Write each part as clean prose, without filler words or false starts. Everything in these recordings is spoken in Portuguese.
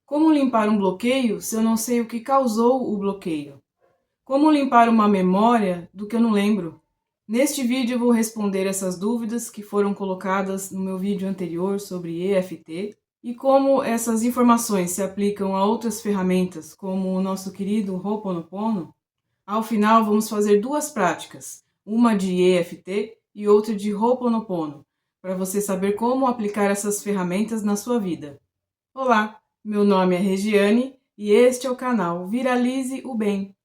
Como limpar um bloqueio se eu não sei o que causou o bloqueio? Como limpar uma memória do que eu não lembro? Neste vídeo eu vou responder essas dúvidas que foram colocadas no meu vídeo anterior sobre EFT e como essas informações se aplicam a outras ferramentas, como o nosso querido Ho'oponopono. Ao final vamos fazer duas práticas, uma de EFT e outra de Ho'oponopono, para você saber como aplicar essas ferramentas na sua vida. Olá, meu nome é Regiane e este é o canal Viralize o Bem.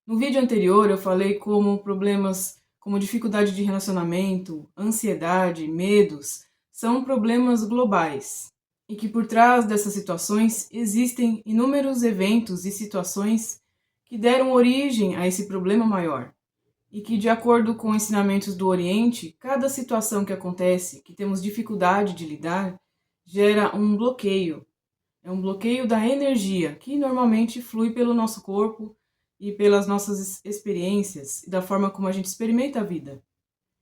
No vídeo anterior eu falei como problemas como dificuldade de relacionamento, ansiedade, medos, são problemas globais e que por trás dessas situações existem inúmeros eventos e situações que deram origem a esse problema maior. E que, de acordo com ensinamentos do Oriente, cada situação que acontece, que temos dificuldade de lidar, gera um bloqueio. É um bloqueio da energia, que normalmente flui pelo nosso corpo e pelas nossas experiências e da forma como a gente experimenta a vida.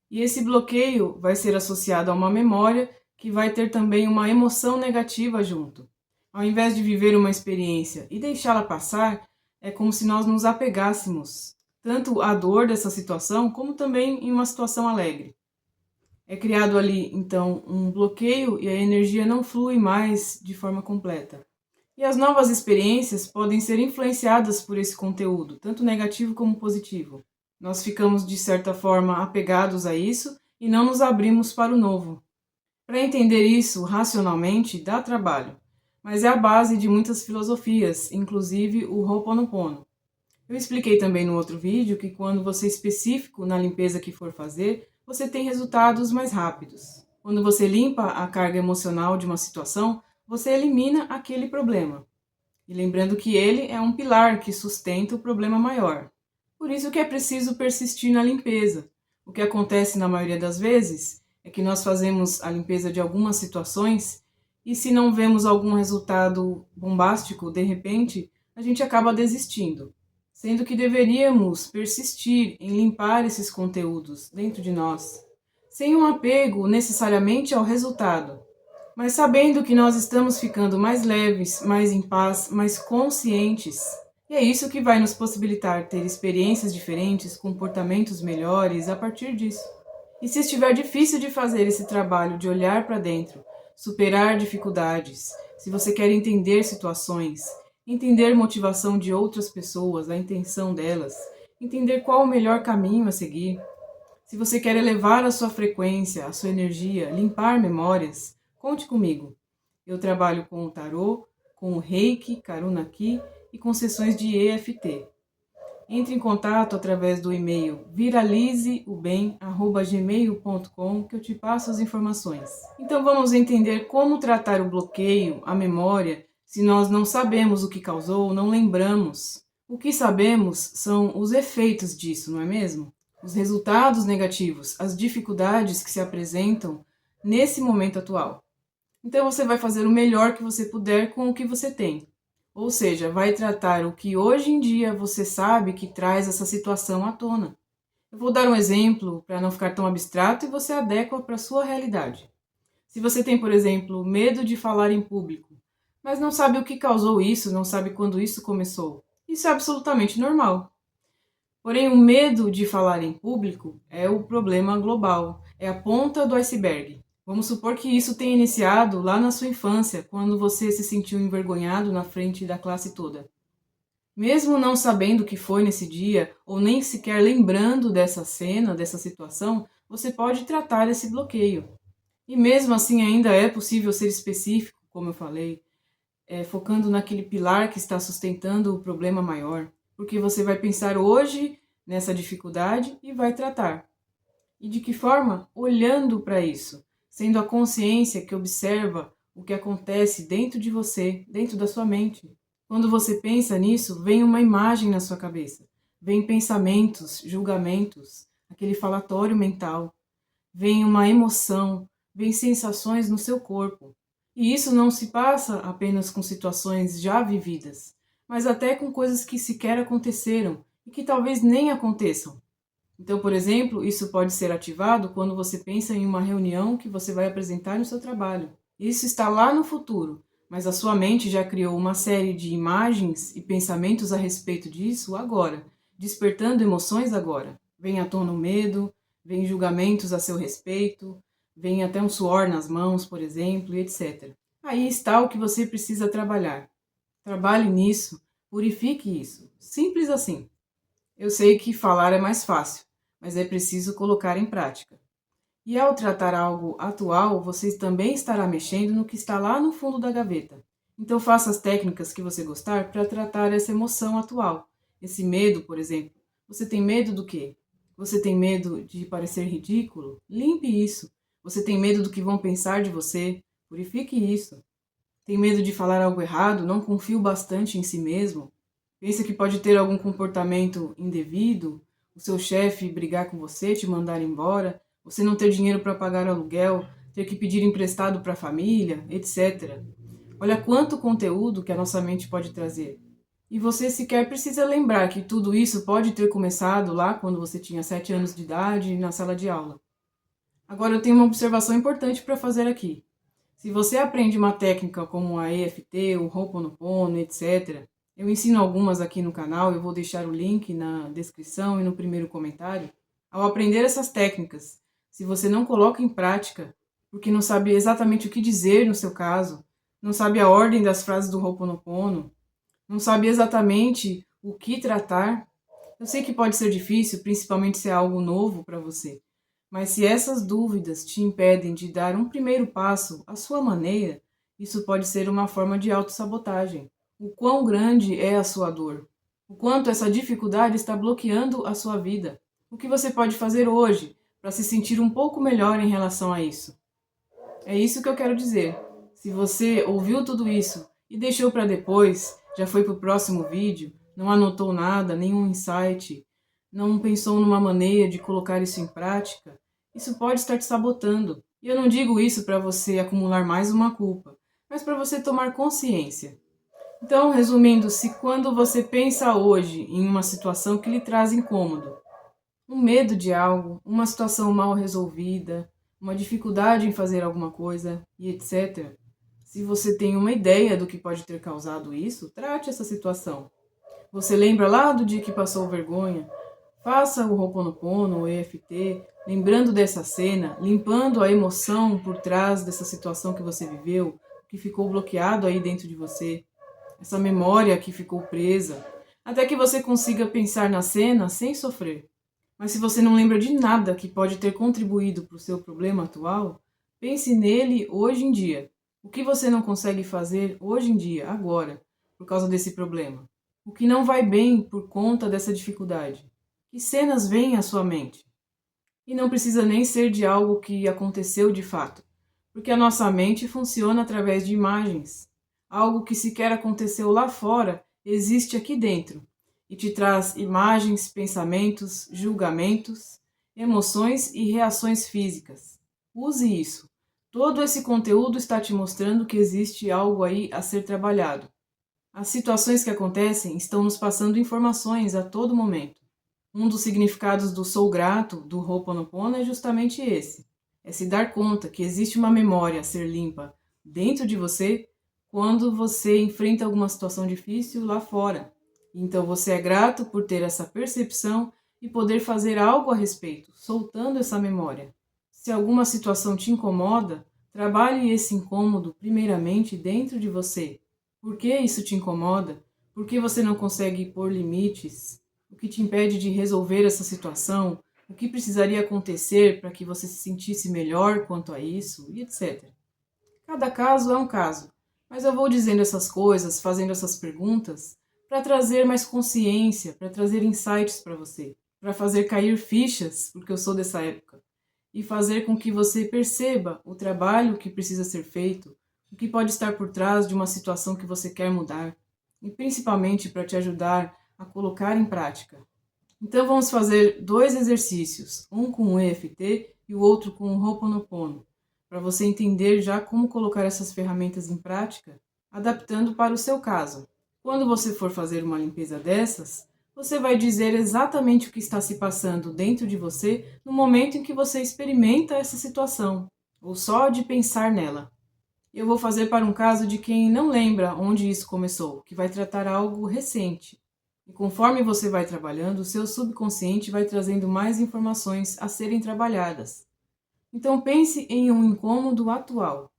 E esse bloqueio vai ser associado a uma memória que vai ter também uma emoção negativa junto. Ao invés de viver uma experiência e deixá-la passar, é como se nós nos apegássemos tanto à dor dessa situação, como também em uma situação alegre. É criado ali, então, um bloqueio e a energia não flui mais de forma completa. E as novas experiências podem ser influenciadas por esse conteúdo, tanto negativo como positivo. Nós ficamos, de certa forma, apegados a isso e não nos abrimos para o novo. Para entender isso racionalmente, dá trabalho, mas é a base de muitas filosofias, inclusive o Ho'oponopono. Eu expliquei também no outro vídeo que quando você é específico na limpeza que for fazer, você tem resultados mais rápidos. Quando você limpa a carga emocional de uma situação, você elimina aquele problema. E lembrando que ele é um pilar que sustenta o problema maior. Por isso que é preciso persistir na limpeza. O que acontece na maioria das vezes é que nós fazemos a limpeza de algumas situações e se não vemos algum resultado bombástico de repente, a gente acaba desistindo. Sendo que deveríamos persistir em limpar esses conteúdos dentro de nós, sem um apego necessariamente ao resultado, mas sabendo que nós estamos ficando mais leves, mais em paz, mais conscientes. E é isso que vai nos possibilitar ter experiências diferentes, comportamentos melhores a partir disso. E se estiver difícil de fazer esse trabalho de olhar para dentro, superar dificuldades, se você quer entender situações, entender motivação de outras pessoas, a intenção delas, entender qual o melhor caminho a seguir, se você quer elevar a sua frequência, a sua energia, limpar memórias, conte comigo. Eu trabalho com o tarô, com o Reiki, Karuna Ki e com sessões de EFT. Entre em contato através do e-mail viralizeobem@gmail.com que eu te passo as informações. Então vamos entender como tratar o bloqueio, a memória, se nós não sabemos o que causou, não lembramos. O que sabemos são os efeitos disso, não é mesmo? Os resultados negativos, as dificuldades que se apresentam nesse momento atual. Então você vai fazer o melhor que você puder com o que você tem. Ou seja, vai tratar o que hoje em dia você sabe que traz essa situação à tona. Eu vou dar um exemplo para não ficar tão abstrato e você adequa para a sua realidade. Se você tem, por exemplo, medo de falar em público, mas não sabe o que causou isso, não sabe quando isso começou, isso é absolutamente normal. Porém, o medo de falar em público é o problema global, é a ponta do iceberg. Vamos supor que isso tenha iniciado lá na sua infância, quando você se sentiu envergonhado na frente da classe toda. Mesmo não sabendo o que foi nesse dia, ou nem sequer lembrando dessa cena, dessa situação, você pode tratar esse bloqueio. E mesmo assim ainda é possível ser específico, como eu falei, focando naquele pilar que está sustentando o problema maior. Porque você vai pensar hoje nessa dificuldade e vai tratar. E de que forma? Olhando para isso, sendo a consciência que observa o que acontece dentro de você, dentro da sua mente. Quando você pensa nisso, vem uma imagem na sua cabeça, vem pensamentos, julgamentos, aquele falatório mental, vem uma emoção, vem sensações no seu corpo. E isso não se passa apenas com situações já vividas, mas até com coisas que sequer aconteceram e que talvez nem aconteçam. Então, por exemplo, isso pode ser ativado quando você pensa em uma reunião que você vai apresentar no seu trabalho. Isso está lá no futuro, mas a sua mente já criou uma série de imagens e pensamentos a respeito disso agora, despertando emoções agora. Vem à tona o medo, vem julgamentos a seu respeito, vem até um suor nas mãos, por exemplo, e etc. Aí está o que você precisa trabalhar. Trabalhe nisso, purifique isso. Simples assim. Eu sei que falar é mais fácil, mas é preciso colocar em prática. E ao tratar algo atual, você também estará mexendo no que está lá no fundo da gaveta. Então faça as técnicas que você gostar para tratar essa emoção atual. Esse medo, por exemplo. Você tem medo do quê? Você tem medo de parecer ridículo? Limpe isso. Você tem medo do que vão pensar de você? Purifique isso. Tem medo de falar algo errado? Não confia bastante em si mesmo? Pensa que pode ter algum comportamento indevido? O seu chefe brigar com você, te mandar embora? Você não ter dinheiro para pagar aluguel, ter que pedir emprestado para a família, etc. Olha quanto conteúdo que a nossa mente pode trazer. E você sequer precisa lembrar que tudo isso pode ter começado lá quando você tinha 7 anos de idade na sala de aula. Agora eu tenho uma observação importante para fazer aqui. Se você aprende uma técnica como a EFT, o Ho'oponopono, etc., eu ensino algumas aqui no canal, eu vou deixar o link na descrição e no primeiro comentário. Ao aprender essas técnicas, se você não coloca em prática, porque não sabe exatamente o que dizer no seu caso, não sabe a ordem das frases do Ho'oponopono, não sabe exatamente o que tratar, eu sei que pode ser difícil, principalmente se é algo novo para você, mas se essas dúvidas te impedem de dar um primeiro passo à sua maneira, isso pode ser uma forma de autossabotagem. O quão grande é a sua dor? O quanto essa dificuldade está bloqueando a sua vida? O que você pode fazer hoje para se sentir um pouco melhor em relação a isso? É isso que eu quero dizer. Se você ouviu tudo isso e deixou para depois, já foi para o próximo vídeo, não anotou nada, nenhum insight, não pensou numa maneira de colocar isso em prática, isso pode estar te sabotando. E eu não digo isso para você acumular mais uma culpa, mas para você tomar consciência. Então, resumindo, se quando você pensa hoje em uma situação que lhe traz incômodo, um medo de algo, uma situação mal resolvida, uma dificuldade em fazer alguma coisa e etc. Se você tem uma ideia do que pode ter causado isso, trate essa situação. Você lembra lá do dia que passou vergonha? Faça o Ho'oponopono, o EFT, lembrando dessa cena, limpando a emoção por trás dessa situação que você viveu, que ficou bloqueado aí dentro de você, essa memória que ficou presa, até que você consiga pensar na cena sem sofrer. Mas se você não lembra de nada que pode ter contribuído para o seu problema atual, pense nele hoje em dia. O que você não consegue fazer hoje em dia, agora, por causa desse problema? O que não vai bem por conta dessa dificuldade? Que cenas vêm à sua mente? E não precisa nem ser de algo que aconteceu de fato, porque a nossa mente funciona através de imagens. Algo que sequer aconteceu lá fora existe aqui dentro e te traz imagens, pensamentos, julgamentos, emoções e reações físicas. Use isso. Todo esse conteúdo está te mostrando que existe algo aí a ser trabalhado. As situações que acontecem estão nos passando informações a todo momento. Um dos significados do sou grato, do Ho'oponopono, é justamente esse. É se dar conta que existe uma memória a ser limpa dentro de você quando você enfrenta alguma situação difícil lá fora. Então você é grato por ter essa percepção e poder fazer algo a respeito, soltando essa memória. Se alguma situação te incomoda, trabalhe esse incômodo primeiramente dentro de você. Por que isso te incomoda? Por que você não consegue pôr limites? O que te impede de resolver essa situação? O que precisaria acontecer para que você se sentisse melhor quanto a isso? E etc. Cada caso é um caso, mas eu vou dizendo essas coisas, fazendo essas perguntas, para trazer mais consciência, para trazer insights para você, para fazer cair fichas, porque eu sou dessa época, e fazer com que você perceba o trabalho que precisa ser feito, o que pode estar por trás de uma situação que você quer mudar, e principalmente para te ajudar a colocar em prática. Então vamos fazer 2 exercícios, um com o EFT e o outro com o Ho'oponopono, para você entender já como colocar essas ferramentas em prática, adaptando para o seu caso. Quando você for fazer uma limpeza dessas, você vai dizer exatamente o que está se passando dentro de você no momento em que você experimenta essa situação, ou só de pensar nela. Eu vou fazer para um caso de quem não lembra onde isso começou, que vai tratar algo recente. E conforme você vai trabalhando, o seu subconsciente vai trazendo mais informações a serem trabalhadas. Então pense em um incômodo atual.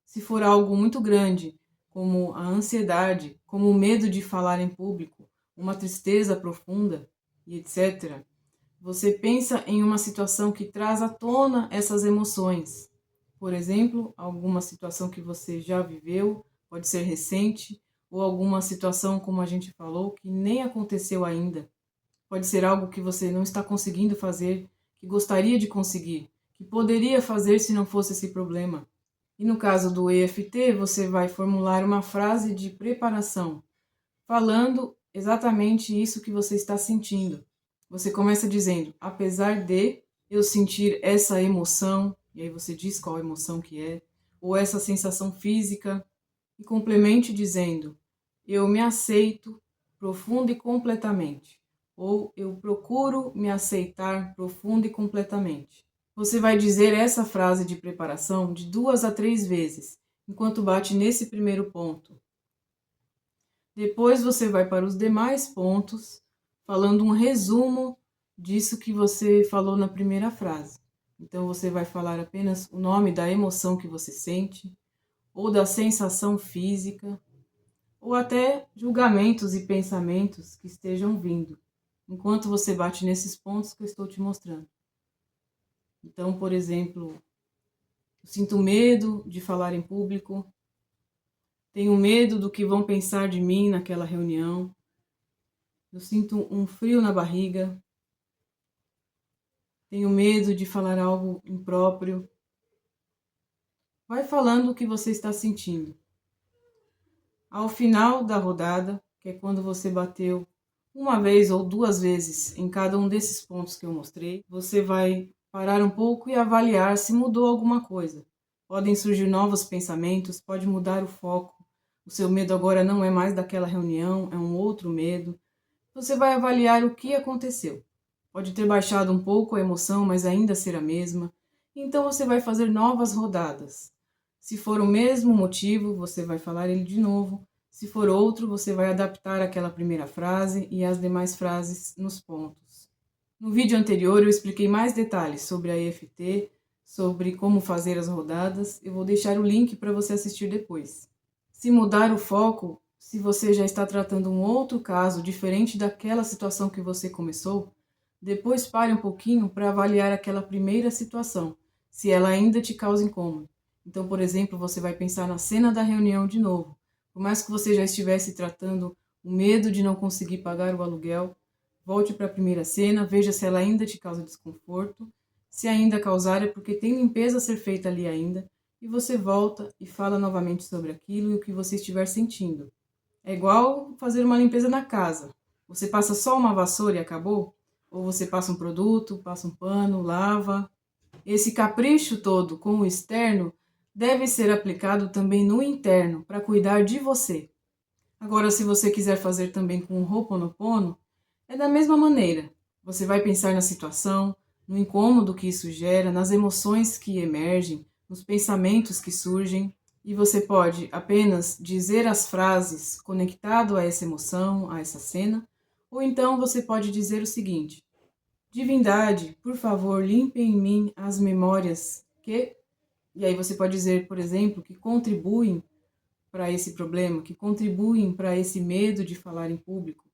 Se for algo muito grande, como a ansiedade, como o medo de falar em público, uma tristeza profunda e etc., você pensa em uma situação que traz à tona essas emoções. Por exemplo, alguma situação que você já viveu, pode ser recente, ou alguma situação, como a gente falou, que nem aconteceu ainda. Pode ser algo que você não está conseguindo fazer, que gostaria de conseguir, que poderia fazer se não fosse esse problema. E no caso do EFT, você vai formular uma frase de preparação, falando exatamente isso que você está sentindo. Você começa dizendo, apesar de eu sentir essa emoção, e aí você diz qual emoção que é, ou essa sensação física, e complemente dizendo, eu me aceito profundo e completamente, ou eu procuro me aceitar profundo e completamente. Você vai dizer essa frase de preparação de 2 a 3 vezes, enquanto bate nesse primeiro ponto. Depois você vai para os demais pontos, falando um resumo disso que você falou na primeira frase. Então você vai falar apenas o nome da emoção que você sente, ou da sensação física, ou até julgamentos e pensamentos que estejam vindo, enquanto você bate nesses pontos que eu estou te mostrando. Então, por exemplo, eu sinto medo de falar em público, tenho medo do que vão pensar de mim naquela reunião, eu sinto um frio na barriga, tenho medo de falar algo impróprio. Vai falando o que você está sentindo. Ao final da rodada, que é quando você bateu uma vez ou 2 vezes em cada um desses pontos que eu mostrei, você vai parar um pouco e avaliar se mudou alguma coisa. Podem surgir novos pensamentos, pode mudar o foco. O seu medo agora não é mais daquela reunião, é um outro medo. Você vai avaliar o que aconteceu. Pode ter baixado um pouco a emoção, mas ainda ser a mesma. Então você vai fazer novas rodadas. Se for o mesmo motivo, você vai falar ele de novo. Se for outro, você vai adaptar aquela primeira frase e as demais frases nos pontos. No vídeo anterior eu expliquei mais detalhes sobre a EFT, sobre como fazer as rodadas. Eu vou deixar o link para você assistir depois. Se mudar o foco, se você já está tratando um outro caso diferente daquela situação que você começou, depois pare um pouquinho para avaliar aquela primeira situação, se ela ainda te causa incômodo. Então, por exemplo, você vai pensar na cena da reunião de novo. Por mais que você já estivesse tratando o medo de não conseguir pagar o aluguel, volte para a primeira cena, veja se ela ainda te causa desconforto. Se ainda causar, é porque tem limpeza a ser feita ali ainda, e você volta e fala novamente sobre aquilo e o que você estiver sentindo. É igual fazer uma limpeza na casa. Você passa só uma vassoura e acabou? Ou você passa um produto, passa um pano, lava. Esse capricho todo com o externo deve ser aplicado também no interno, para cuidar de você. Agora, se você quiser fazer também com o Ho'oponopono, é da mesma maneira. Você vai pensar na situação, no incômodo que isso gera, nas emoções que emergem, nos pensamentos que surgem, e você pode apenas dizer as frases conectado a essa emoção, a essa cena, ou então você pode dizer o seguinte: Divindade, por favor, limpe em mim as memórias que... E aí você pode dizer, por exemplo, que contribuem para esse problema, que contribuem para esse medo de falar em público,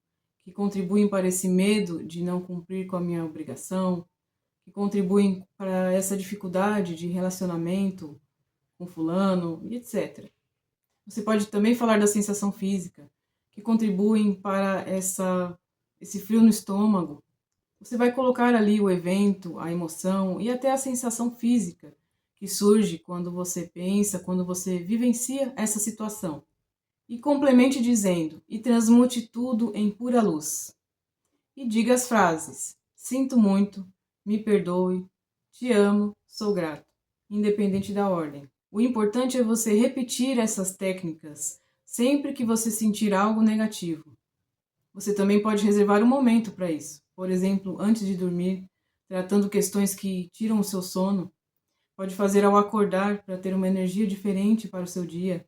que contribuem para esse medo de não cumprir com a minha obrigação, que contribuem para essa dificuldade de relacionamento com fulano, e etc. Você pode também falar da sensação física, que contribuem para esse frio no estômago. Você vai colocar ali o evento, a emoção e até a sensação física que surge quando você pensa, quando você vivencia essa situação. E complemente dizendo, e transmute tudo em pura luz. E diga as frases, sinto muito, me perdoe, te amo, sou grato, independente da ordem. O importante é você repetir essas técnicas sempre que você sentir algo negativo. Você também pode reservar um momento para isso. Por exemplo, antes de dormir, tratando questões que tiram o seu sono. pode fazer ao acordar para ter uma energia diferente para o seu dia.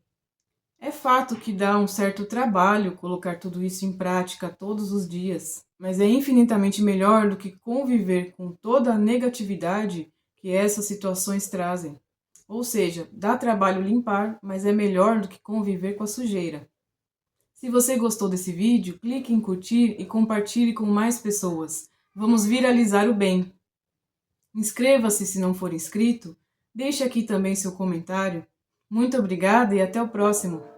É fato que dá um certo trabalho colocar tudo isso em prática todos os dias, mas é infinitamente melhor do que conviver com toda a negatividade que essas situações trazem. Ou seja, dá trabalho limpar, mas é melhor do que conviver com a sujeira. Se você gostou desse vídeo, clique em curtir e compartilhe com mais pessoas. Vamos viralizar o bem. Inscreva-se se não for inscrito. Deixe aqui também seu comentário. Muito obrigada e até o próximo!